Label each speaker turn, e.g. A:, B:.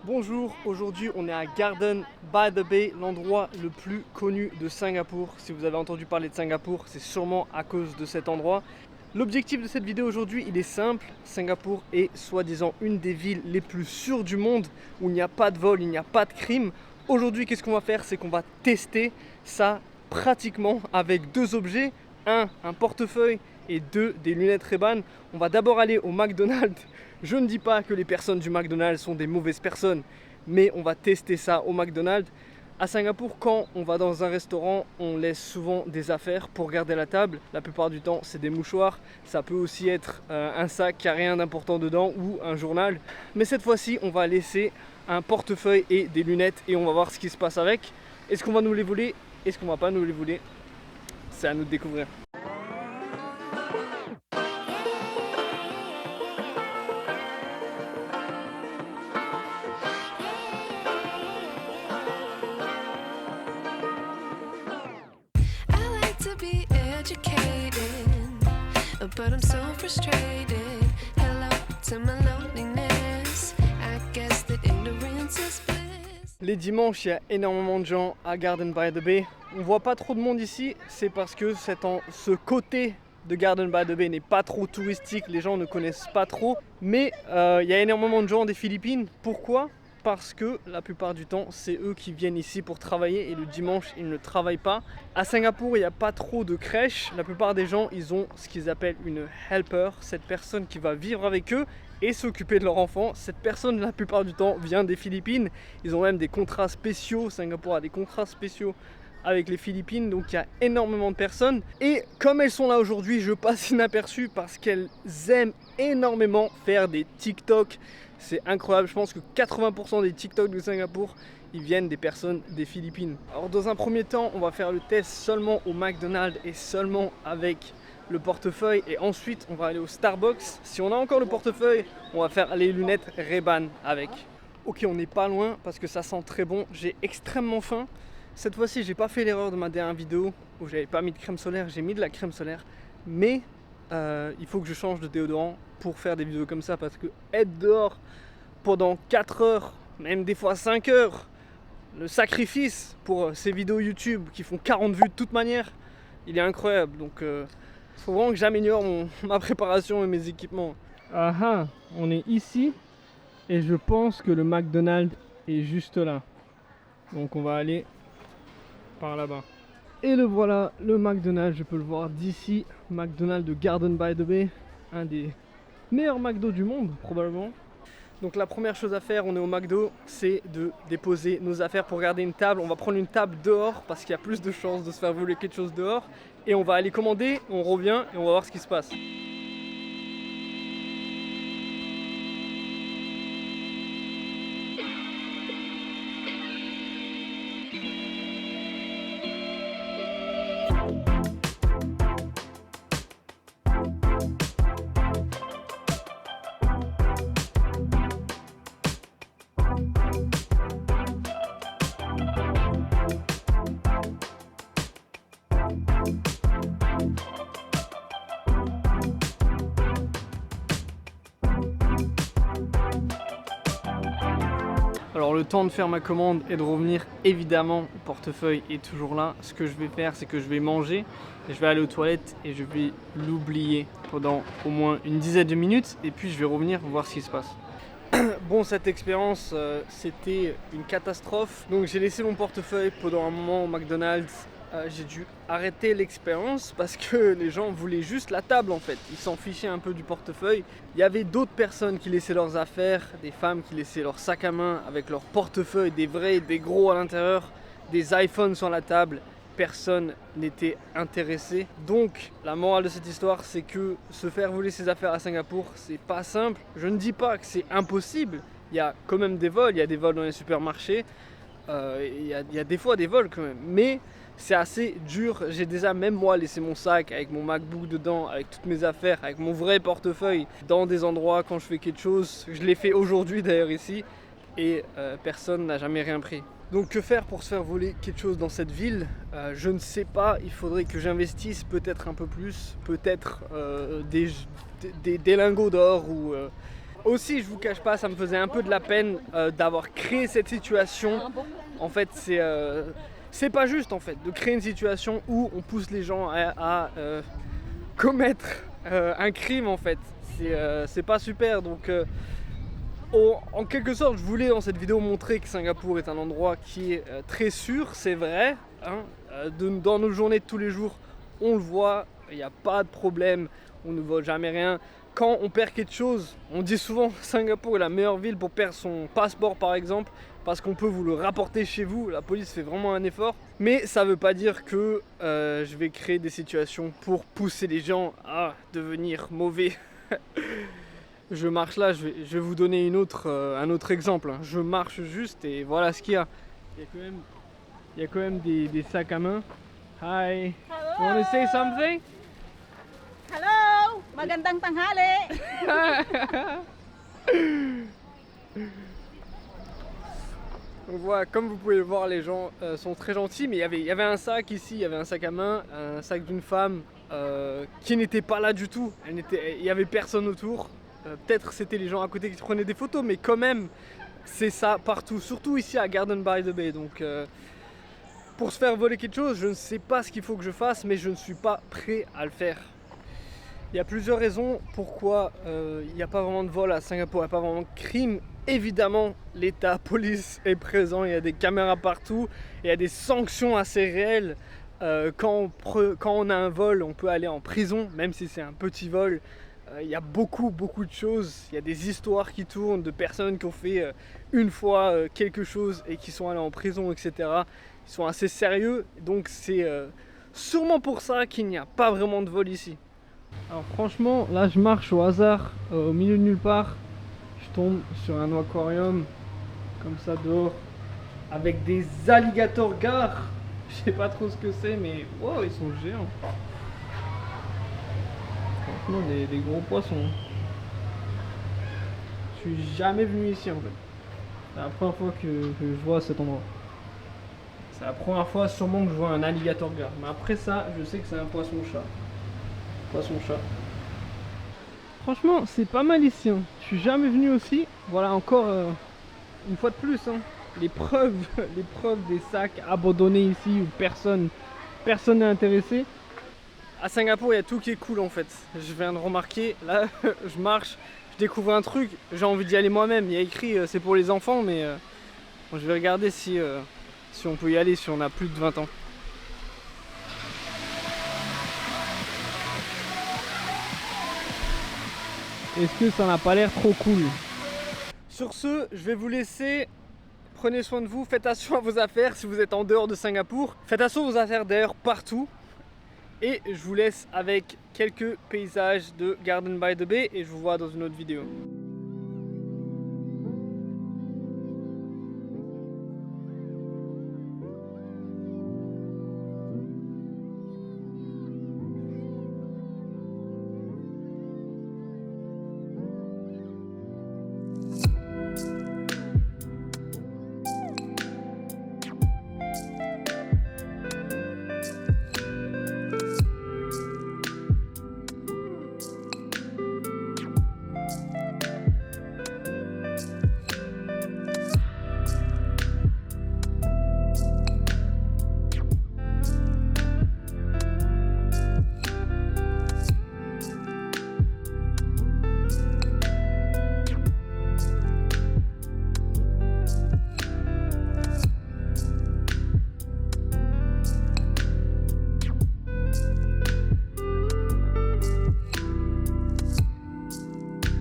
A: Bonjour, aujourd'hui on est à Garden by the Bay, l'endroit le plus connu de Singapour. Si vous avez entendu parler de Singapour, c'est sûrement à cause de cet endroit. L'objectif de cette vidéo aujourd'hui, il est simple. Singapour est soi-disant une des villes les plus sûres du monde, où il n'y a pas de vol, il n'y a pas de crime. Aujourd'hui, qu'est-ce qu'on va faire? C'est qu'on va tester ça pratiquement avec deux objets. Un portefeuille et deux, des lunettes Ray-Ban. On va d'abord aller au McDonald's. Je ne dis pas que les personnes du McDonald's sont des mauvaises personnes, mais on va tester ça au McDonald's. À Singapour, quand on va dans un restaurant, on laisse souvent des affaires pour garder la table. La plupart du temps, c'est des mouchoirs. Ça peut aussi être un sac qui n'a rien d'important dedans ou un journal. Mais cette fois-ci, on va laisser un portefeuille et des lunettes et on va voir ce qui se passe avec. Est-ce qu'on va nous les voler? Est-ce qu'on va pas nous les voler? C'est à nous de découvrir.
B: But I'm so frustrated. Hello to my loneliness. I guess that ignorance is bliss.
A: Les dimanches, il y a énormément de gens à Garden by the Bay. On voit pas trop de monde ici, c'est parce que ce côté de Garden by the Bay n'est pas trop touristique, les gens ne connaissent pas trop. Mais il y a énormément de gens des Philippines. Pourquoi? Parce que la plupart du temps, c'est eux qui viennent ici pour travailler et le dimanche, ils ne travaillent pas. À Singapour, il n'y a pas trop de crèches. La plupart des gens, ils ont ce qu'ils appellent une helper, cette personne qui va vivre avec eux et s'occuper de leur enfant. Cette personne, la plupart du temps, vient des Philippines. Ils ont même des contrats spéciaux. Singapour a des contrats spéciaux avec les Philippines, donc il y a énormément de personnes. Et comme elles sont là aujourd'hui, je passe inaperçu parce qu'elles aiment énormément faire des TikTok. C'est incroyable, je pense que 80% des TikTok de Singapour, ils viennent des personnes des Philippines. Alors dans un premier temps, on va faire le test seulement au McDonald's et seulement avec le portefeuille. Et ensuite, on va aller au Starbucks. Si on a encore le portefeuille, on va faire les lunettes Ray-Ban avec. Ok, on n'est pas loin parce que ça sent très bon. J'ai extrêmement faim. Cette fois-ci, j'ai pas fait l'erreur de ma dernière vidéo où j'avais pas mis de crème solaire. J'ai mis de la crème solaire. Mais il faut que je change de déodorant pour faire des vidéos comme ça parce que être dehors pendant 4 heures, même des fois 5 heures, le sacrifice pour ces vidéos YouTube qui font 40 vues de toute manière, il est incroyable. Donc il faut vraiment que j'améliore ma préparation et mes équipements. Ah ah, on est ici et je pense que le McDonald's est juste là. Donc on va aller par là-bas. Et le voilà, le McDonald's, je peux le voir d'ici, McDonald's de Garden by the Bay, un des meilleurs McDo du monde probablement. Donc la première chose à faire, on est au McDo, c'est de déposer nos affaires pour garder une table. On va prendre une table dehors parce qu'il y a plus de chances de se faire voler quelque chose dehors. Et on va aller commander, on revient et on va voir ce qui se passe. Alors le temps de faire ma commande et de revenir, évidemment, le portefeuille est toujours là. Ce que je vais faire, c'est que je vais manger, je vais aller aux toilettes et je vais l'oublier pendant au moins une dizaine de minutes et puis je vais revenir voir ce qui se passe. Bon, cette expérience, c'était une catastrophe. Donc j'ai laissé mon portefeuille pendant un moment au McDonald's. J'ai dû arrêter l'expérience parce que les gens voulaient juste la table en fait. Ils s'en fichaient un peu du portefeuille. Il y avait d'autres personnes qui laissaient leurs affaires, des femmes qui laissaient leur sac à main avec leur portefeuille, des vrais, des gros à l'intérieur, des iPhones sur la table. Personne n'était intéressé. Donc la morale de cette histoire, c'est que se faire voler ses affaires à Singapour, c'est pas simple. Je ne dis pas que c'est impossible. Il y a quand même des vols, il y a des vols dans les supermarchés. Il y a des fois des vols quand même. Mais c'est assez dur. J'ai déjà même moi laissé mon sac avec mon MacBook dedans, avec toutes mes affaires, avec mon vrai portefeuille dans des endroits quand je fais quelque chose. Je l'ai fait aujourd'hui d'ailleurs ici et personne n'a jamais rien pris. Donc que faire pour se faire voler quelque chose dans cette ville? Je ne sais pas, il faudrait que j'investisse peut-être un peu plus, peut-être des lingots d'or ou Aussi, je vous cache pas, ça me faisait un peu de la peine d'avoir créé cette situation. En fait, c'est pas juste en fait de créer une situation où on pousse les gens à commettre un crime en fait. C'est pas super. Donc, en quelque sorte, je voulais dans cette vidéo montrer que Singapour est un endroit qui est très sûr, c'est vrai. Hein, dans nos journées de tous les jours, on le voit, il n'y a pas de problème, on ne vole jamais rien. Quand on perd quelque chose, on dit souvent que Singapour est la meilleure ville pour perdre son passeport par exemple, parce qu'on peut vous le rapporter chez vous, la police fait vraiment un effort. Mais ça ne veut pas dire que je vais créer des situations pour pousser les gens à devenir mauvais. Je marche là, je vais vous donner un autre exemple. Hein. Je marche juste et voilà ce qu'il y a. Il y a quand même des sacs à main. Hi.
C: Hello.
A: You want to say something?
C: Hello, magandang tanghali.
A: Donc voilà, comme vous pouvez le voir, les gens sont très gentils, mais il y avait un sac ici, il y avait un sac à main, un sac d'une femme qui n'était pas là du tout. Il n'y avait personne autour. Peut-être c'était les gens à côté qui prenaient des photos, mais quand même, c'est ça partout, surtout ici à Garden by the Bay. Donc, pour se faire voler quelque chose, je ne sais pas ce qu'il faut que je fasse, mais je ne suis pas prêt à le faire. Il y a plusieurs raisons pourquoi il n'y a pas vraiment de vol à Singapour, il n'y a pas vraiment de crime. Évidemment, l'État, police est présent, il y a des caméras partout, il y a des sanctions assez réelles. Quand on a un vol, on peut aller en prison, même si c'est un petit vol. Il y a beaucoup de choses, il y a des histoires qui tournent de personnes qui ont fait une fois quelque chose et qui sont allées en prison, etc. Ils sont assez sérieux, donc c'est sûrement pour ça qu'il n'y a pas vraiment de vol ici. Alors franchement, là je marche au hasard, au milieu de nulle part. Je tombe sur un aquarium, comme ça dehors, avec des alligators gares. Je sais pas trop ce que c'est, mais wow, ils sont géants. Franchement, des gros poissons. Je suis jamais venu ici en fait. C'est la première fois que je vois cet endroit. C'est la première fois sûrement que je vois un alligator gare. Mais après ça, je sais que c'est un poisson-chat. Poisson-chat. Franchement, c'est pas mal ici. Hein. Je suis jamais venu aussi. Voilà encore une fois de plus. Hein. Les preuves des sacs abandonnés ici où personne n'est intéressé. À Singapour, il y a tout qui est cool en fait. Je viens de remarquer, là, je marche, je découvre un truc, j'ai envie d'y aller moi-même. Il y a écrit c'est pour les enfants, mais bon, je vais regarder si on peut y aller, si on a plus de 20 ans. Est-ce que ça n'a pas l'air trop cool? Sur ce, je vais vous laisser. Prenez soin de vous, faites attention à vos affaires si vous êtes en dehors de Singapour. Faites attention à vos affaires d'ailleurs partout. Et je vous laisse avec quelques paysages de Garden by the Bay et je vous vois dans une autre vidéo.